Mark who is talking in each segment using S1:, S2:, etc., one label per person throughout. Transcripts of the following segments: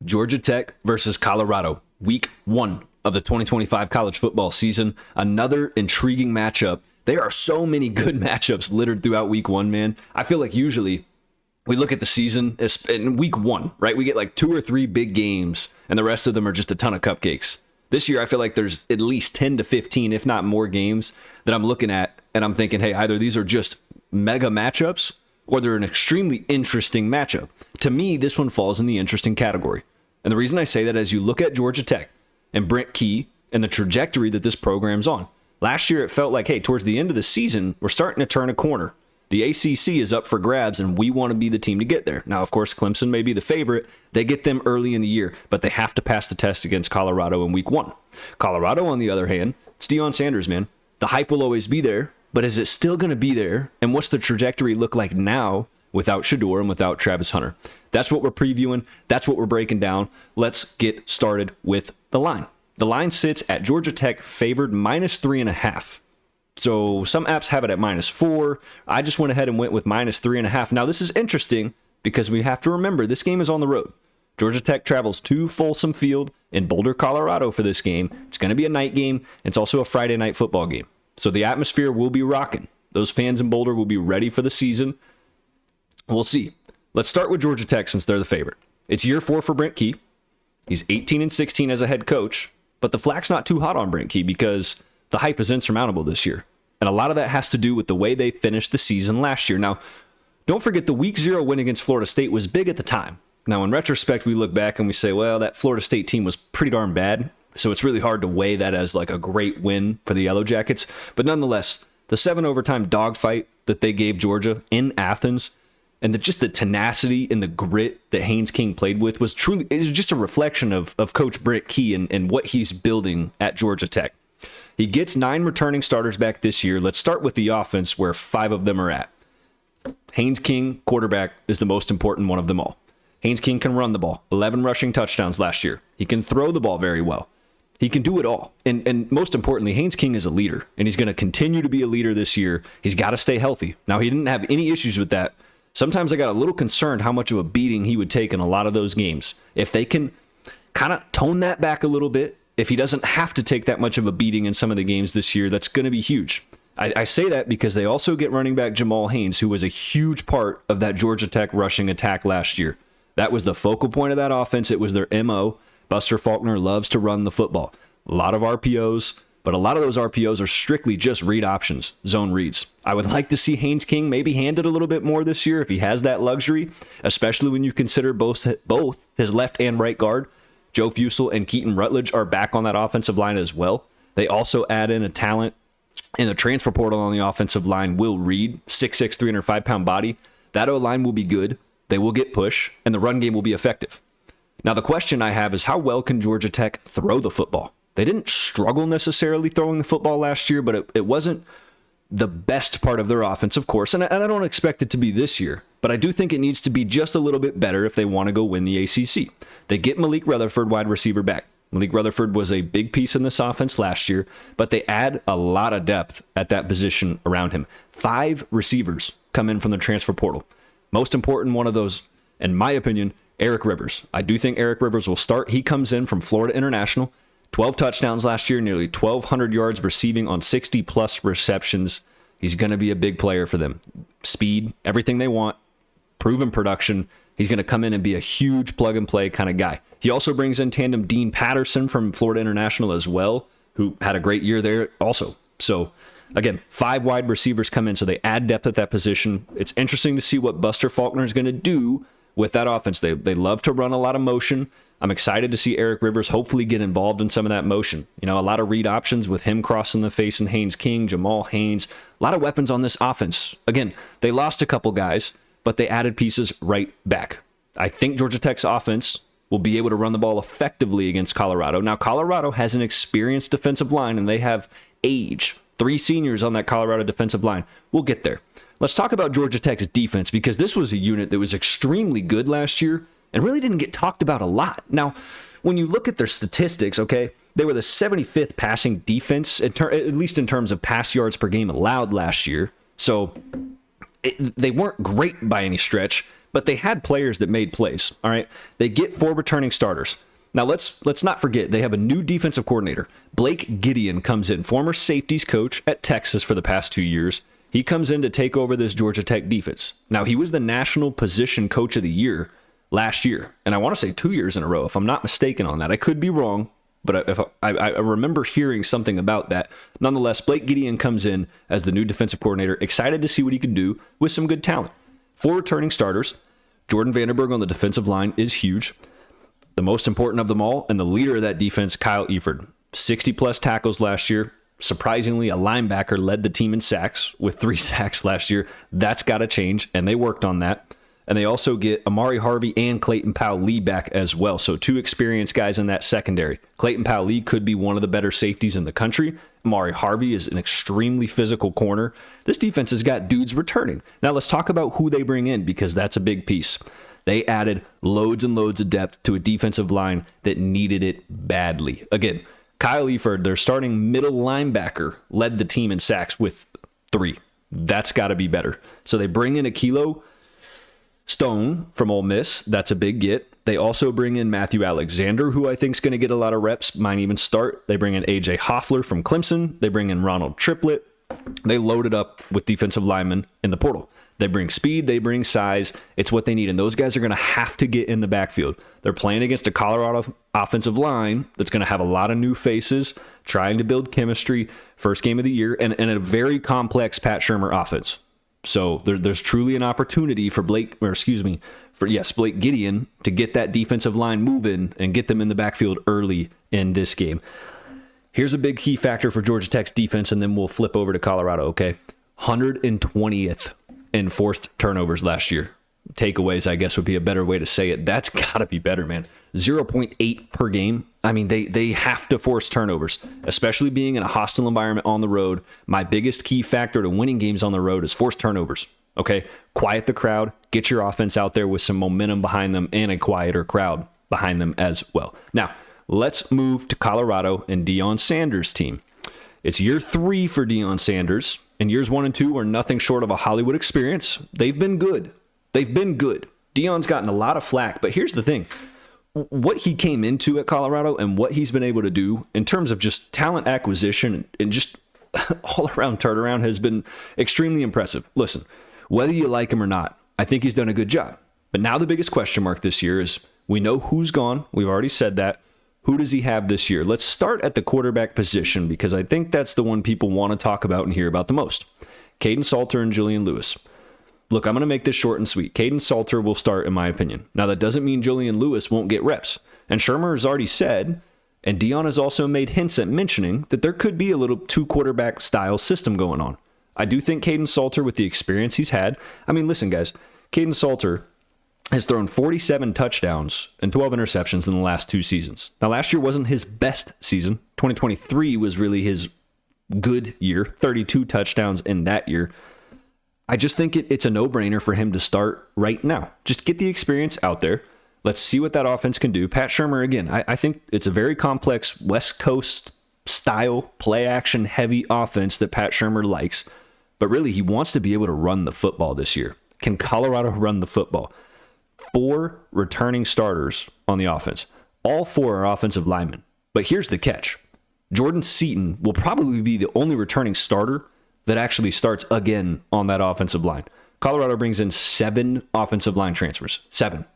S1: Georgia Tech versus Colorado, week 1 of the 2025 college football season. Another intriguing matchup. There are so many good matchups littered throughout week 1, man. I feel like usually we look at the season in week 1, right? We get like 2 or 3 big games, and the rest of them are just a ton of cupcakes. This year, I feel like there's at least 10 to 15, if not more games that I'm looking at, and I'm thinking, hey, either these are just mega matchups or they're an extremely interesting matchup. To me, this one falls in the interesting category. And the reason I say that is you look at Georgia Tech and Brent Key and the trajectory that this program's on. Last year, it felt like, hey, towards the end of the season, we're starting to turn a corner. The ACC is up for grabs, and we want to be the team to get there. Now, of course, Clemson may be the favorite. They get them early in the year, but they have to pass the test against Colorado in week 1. Colorado, on the other hand, it's Deion Sanders, man. The hype will always be there, but is it still going to be there? And what's the trajectory look like now without Shador and without Travis Hunter? That's what we're previewing. That's what we're breaking down. Let's get started with the line. The line sits at Georgia Tech favored -3.5. So some apps have it at -4. I just went ahead and went with -3.5. Now, this is interesting because we have to remember this game is on the road. Georgia Tech travels to Folsom Field in Boulder, Colorado for this game. It's going to be a night game. It's also a Friday night football game. So the atmosphere will be rocking. Those fans in Boulder will be ready for the season. We'll see. Let's start with Georgia Tech since they're the favorite. It's year 4 for Brent Key. He's 18-16 as a head coach, but the flack's not too hot on Brent Key because the hype is insurmountable this year. And a lot of that has to do with the way they finished the season last year. Now, don't forget the week 0 win against Florida State was big at the time. Now, in retrospect, we look back and we say, well, that Florida State team was pretty darn bad. So it's really hard to weigh that as like a great win for the Yellow Jackets. But nonetheless, the 7 overtime dogfight that they gave Georgia in Athens, and just the tenacity and the grit that Haynes King played with was just a reflection of Coach Brent Key and what he's building at Georgia Tech. He gets 9 returning starters back this year. Let's start with the offense where 5 of them are at. Haynes King, quarterback, is the most important one of them all. Haynes King can run the ball, 11 rushing touchdowns last year. He can throw the ball very well. He can do it all. And most importantly, Haynes King is a leader, and he's going to continue to be a leader this year. He's got to stay healthy. Now, he didn't have any issues with that. Sometimes I got a little concerned how much of a beating he would take in a lot of those games. If they can kind of tone that back a little bit, if he doesn't have to take that much of a beating in some of the games this year, that's going to be huge. I say that because they also get running back Jamal Haynes, who was a huge part of that Georgia Tech rushing attack last year. That was the focal point of that offense. It was their MO. Buster Faulkner loves to run the football. A lot of RPOs, but a lot of those RPOs are strictly just read options, zone reads. I would like to see Haynes King maybe hand it a little bit more this year if he has that luxury, especially when you consider both his left and right guard. Joe Fusel and Keaton Rutledge are back on that offensive line as well. They also add in a talent in the transfer portal on the offensive line, Will Reed, 6'6", 305-pound body. That O-line will be good. They will get push, and the run game will be effective. Now, the question I have is how well can Georgia Tech throw the football? They didn't struggle necessarily throwing the football last year, but it wasn't the best part of their offense, of course, and I don't expect it to be this year, but I do think it needs to be just a little bit better if they want to go win the ACC. They get Malik Rutherford, wide receiver, back. Malik Rutherford was a big piece in this offense last year, but they add a lot of depth at that position around him. 5 receivers come in from the transfer portal. Most important one of those, in my opinion, Eric Rivers. I do think Eric Rivers will start. He comes in from Florida International. 12 touchdowns last year, nearly 1,200 yards receiving on 60-plus receptions. He's going to be a big player for them. Speed, everything they want, proven production. He's going to come in and be a huge plug-and-play kind of guy. He also brings in tandem Dean Patterson from Florida International as well, who had a great year there also. So, again, 5 wide receivers come in, so they add depth at that position. It's interesting to see what Buster Faulkner is going to do with that offense. They love to run a lot of motion. I'm excited to see Eric Rivers hopefully get involved in some of that motion. You know, a lot of read options with him crossing the face and Haynes King, Jamal Haynes, a lot of weapons on this offense. Again, they lost a couple guys, but they added pieces right back. I think Georgia Tech's offense will be able to run the ball effectively against Colorado. Now, Colorado has an experienced defensive line, and they have age. 3 seniors on that Colorado defensive line. We'll get there. Let's talk about Georgia Tech's defense, because this was a unit that was extremely good last year and really didn't get talked about a lot. Now, when you look at their statistics, okay, they were the 75th passing defense, at least in terms of pass yards per game allowed last year. So they weren't great by any stretch, but they had players that made plays. All right. They get 4 returning starters. Now let's not forget they have a new defensive coordinator. Blake Gideon comes in, former safeties coach at Texas for the past 2 years. He comes in to take over this Georgia Tech defense. Now he was the national position coach of the year last year, and I want to say 2 years in a row, if I'm not mistaken on that. I could be wrong, but if I remember hearing something about that. Nonetheless, Blake Gideon comes in as the new defensive coordinator, excited to see what he can do with some good talent. 4 returning starters. Jordan Vandenberg on the defensive line is huge. The most important of them all, and the leader of that defense, Kyle Eford. 60-plus tackles last year. Surprisingly, a linebacker led the team in sacks with 3 sacks last year. That's got to change, and they worked on that. And they also get Amari Harvey and Clayton Powell-Lee back as well. So 2 experienced guys in that secondary. Clayton Powell-Lee could be one of the better safeties in the country. Amari Harvey is an extremely physical corner. This defense has got dudes returning. Now let's talk about who they bring in, because that's a big piece. They added loads and loads of depth to a defensive line that needed it badly. Again, Kyle Eford, their starting middle linebacker, led the team in sacks with 3. That's got to be better. So they bring in Akilo Stone from Ole Miss. That's a big get. They also bring in Matthew Alexander, who I think is going to get a lot of reps, might even start. They bring in AJ Hoffler from Clemson. They bring in Ronald Triplett. They loaded up with defensive linemen in the portal. They bring speed, they bring size. It's what they need, and those guys are going to have to get in the backfield. They're playing against a Colorado offensive line that's going to have a lot of new faces, trying to build chemistry, first game of the year, and a very complex Pat Shurmur offense. So there's truly an opportunity for Blake Gideon to get that defensive line moving and get them in the backfield early in this game. Here's a big key factor for Georgia Tech's defense, and then we'll flip over to Colorado, okay? 120th in forced turnovers last year. Takeaways, I guess, would be a better way to say it. That's got to be better, man. 0.8 per game. I mean, they have to force turnovers, especially being in a hostile environment on the road. My biggest key factor to winning games on the road is forced turnovers. Okay? Quiet the crowd. Get your offense out there with some momentum behind them and a quieter crowd behind them as well. Now, let's move to Colorado and Deion Sanders' team. It's year 3 for Deion Sanders, and years 1 and 2 are nothing short of a Hollywood experience. They've been good. Deion's gotten a lot of flack, but here's the thing. What he came into at Colorado and what he's been able to do in terms of just talent acquisition and just all-around turnaround has been extremely impressive. Listen, whether you like him or not, I think he's done a good job. But now the biggest question mark this year is we know who's gone. We've already said that. Who does he have this year? Let's start at the quarterback position because I think that's the one people want to talk about and hear about the most. Caden Salter and Julian Lewis. Look, I'm going to make this short and sweet. Caden Salter will start, in my opinion. Now, that doesn't mean Julian Lewis won't get reps. And Shurmur has already said, and Deion has also made hints at mentioning, that there could be a little 2-quarterback style system going on. I do think Caden Salter, with the experience he's had, I mean, listen, guys, Caden Salter has thrown 47 touchdowns and 12 interceptions in the last 2 seasons. Now, last year wasn't his best season. 2023 was really his good year, 32 touchdowns in that year. I just think it's a no-brainer for him to start right now. Just get the experience out there. Let's see what that offense can do. Pat Shurmur, again, I think it's a very complex West Coast style, play-action heavy offense that Pat Shurmur likes. But really, he wants to be able to run the football this year. Can Colorado run the football? 4 returning starters on the offense. All 4 are offensive linemen. But here's the catch. Jordan Seaton will probably be the only returning starter that actually starts again on that offensive line. Colorado brings in 7 offensive line transfers. 7.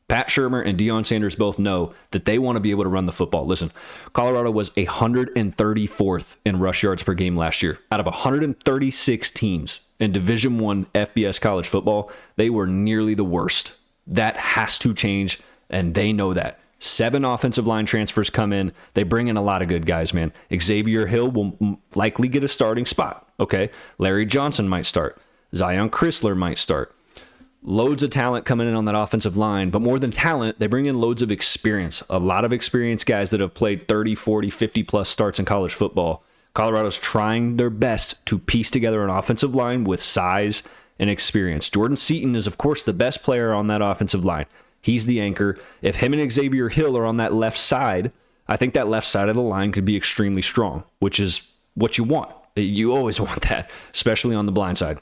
S1: Pat Shurmur and Deion Sanders both know that they want to be able to run the football. Listen, Colorado was 134th in rush yards per game last year. Out of 136 teams in Division I FBS college football, they were nearly the worst. That has to change, and they know that. 7 offensive line transfers come in. They bring in a lot of good guys, man. Xavier Hill will likely get a starting spot, okay? Larry Johnson might start. Zion Chrysler might start. Loads of talent coming in on that offensive line, but more than talent, they bring in loads of experience. A lot of experienced guys that have played 30, 40, 50-plus starts in college football. Colorado's trying their best to piece together an offensive line with size and experience. Jordan Seaton is, of course, the best player on that offensive line. He's the anchor. If him and Xavier Hill are on that left side, I think that left side of the line could be extremely strong, which is what you want. You always want that, especially on the blind side.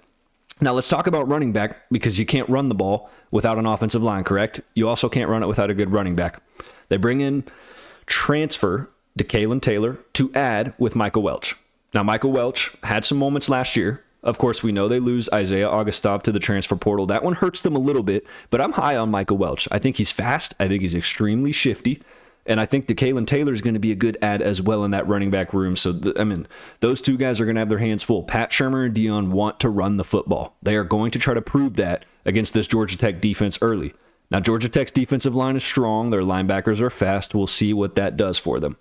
S1: Now let's talk about running back, because you can't run the ball without an offensive line, correct? You also can't run it without a good running back. They bring in transfer DeKalen Taylor to add with Michael Welch. Now, Michael Welch had some moments last year. Of course, we know they lose Isaiah Augustov to the transfer portal. That one hurts them a little bit, but I'm high on Michael Welch. I think he's fast. I think he's extremely shifty. And I think DeKalen Taylor is going to be a good add as well in that running back room. So, those two guys are going to have their hands full. Pat Shurmur and Dion want to run the football. They are going to try to prove that against this Georgia Tech defense early. Now, Georgia Tech's defensive line is strong. Their linebackers are fast. We'll see what that does for them.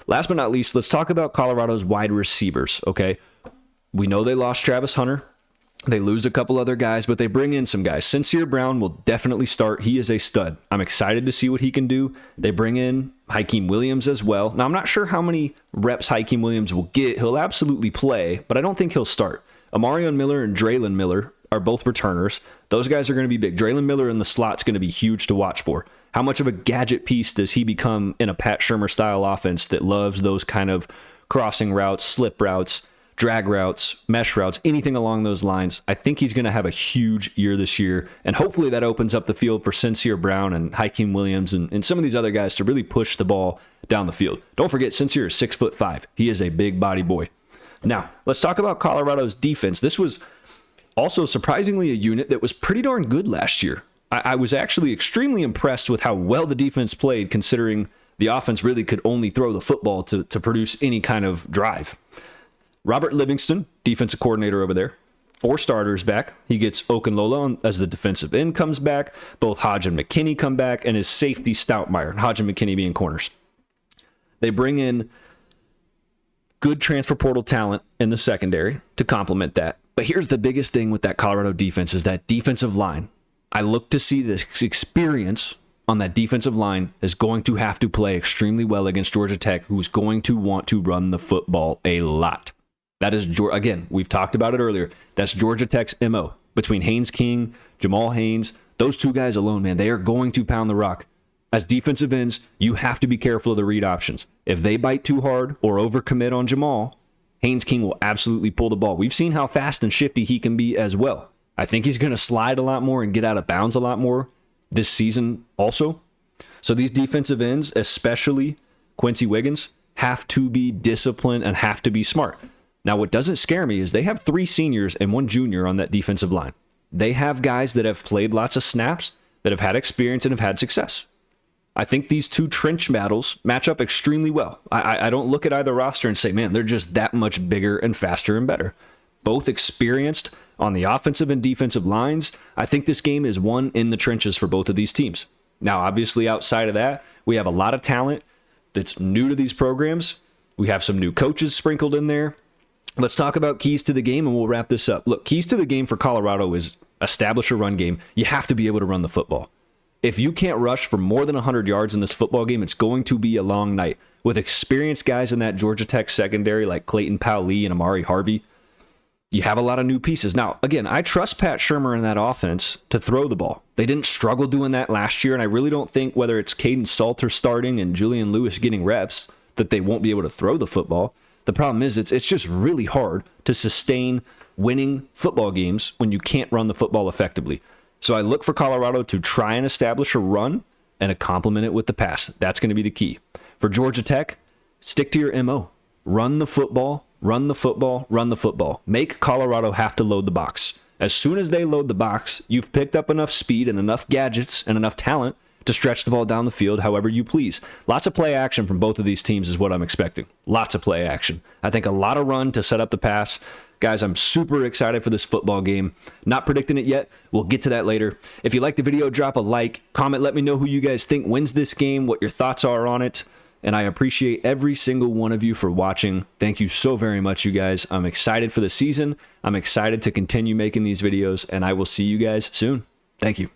S1: Last but not least, let's talk about Colorado's wide receivers, okay? We know they lost Travis Hunter. They lose a couple other guys, but they bring in some guys. Sincere Brown will definitely start. He is a stud. I'm excited to see what he can do. They bring in Hakeem Williams as well. Now, I'm not sure how many reps Hakeem Williams will get. He'll absolutely play, but I don't think he'll start. Amarion Miller and Draylon Miller are both returners. Those guys are going to be big. Draylon Miller in the slot's going to be huge to watch for. How much of a gadget piece does he become in a Pat Shurmur-style offense that loves those kind of crossing routes, slip routes, drag routes, mesh routes, anything along those lines? I think he's going to have a huge year this year, and hopefully that opens up the field for Sincere Brown and Hakeem Williams and some of these other guys to really push the ball down the field. Don't forget, Sincere is 6'5". He is a big body boy. Now, let's talk about Colorado's defense. This was also surprisingly a unit that was pretty darn good last year. I was actually extremely impressed with how well the defense played, considering the offense really could only throw the football to produce any kind of drive. Robert Livingston, defensive coordinator over there, 4 starters back. He gets Okunlola as the defensive end comes back. Both Hodge and McKinney come back, and his safety Stoutmeyer, Hodge and McKinney being corners. They bring in good transfer portal talent in the secondary to complement that. But here's the biggest thing with that Colorado defense is that defensive line. I look to see this experience on that defensive line is going to have to play extremely well against Georgia Tech, who's going to want to run the football a lot. That is, again, we've talked about it earlier. That's Georgia Tech's MO. Between Haynes King, Jamal Haynes, those two guys alone, man, they are going to pound the rock. As defensive ends, you have to be careful of the read options. If they bite too hard or overcommit on Jamal, Haynes King will absolutely pull the ball. We've seen how fast and shifty he can be as well. I think he's going to slide a lot more and get out of bounds a lot more this season also. So these defensive ends, especially Quincy Wiggins, have to be disciplined and have to be smart. Now, what doesn't scare me is they have 3 seniors and 1 junior on that defensive line. They have guys that have played lots of snaps, that have had experience and have had success. I think these two trench battles match up extremely well. I don't look at either roster and say, man, they're just that much bigger and faster and better. Both experienced on the offensive and defensive lines. I think this game is won in the trenches for both of these teams. Now, obviously, outside of that, we have a lot of talent that's new to these programs. We have some new coaches sprinkled in there. Let's talk about keys to the game, and we'll wrap this up. Look, keys to the game for Colorado is establish a run game. You have to be able to run the football. If you can't rush for more than 100 yards in this football game, it's going to be a long night. With experienced guys in that Georgia Tech secondary like Clayton Powell-Lee and Amari Harvey, you have a lot of new pieces. Now, again, I trust Pat Shurmur in that offense to throw the ball. They didn't struggle doing that last year, and I really don't think whether it's Caden Salter starting and Julian Lewis getting reps that they won't be able to throw the football. The problem is it's just really hard to sustain winning football games when you can't run the football effectively. So I look for Colorado to try and establish a run and to complement it with the pass. That's going to be the key. For Georgia Tech, stick to your MO. Run the football, run the football, run the football. Make Colorado have to load the box. As soon as they load the box, you've picked up enough speed and enough gadgets and enough talent to stretch the ball down the field however you please. Lots of play action from both of these teams is what I'm expecting. Lots of play action. I think a lot of run to set up the pass. Guys, I'm super excited for this football game. Not predicting it yet. We'll get to that later. If you like the video, drop a like. Comment, let me know who you guys think wins this game, what your thoughts are on it. And I appreciate every single one of you for watching. Thank you so very much, you guys. I'm excited for the season. I'm excited to continue making these videos, and I will see you guys soon. Thank you.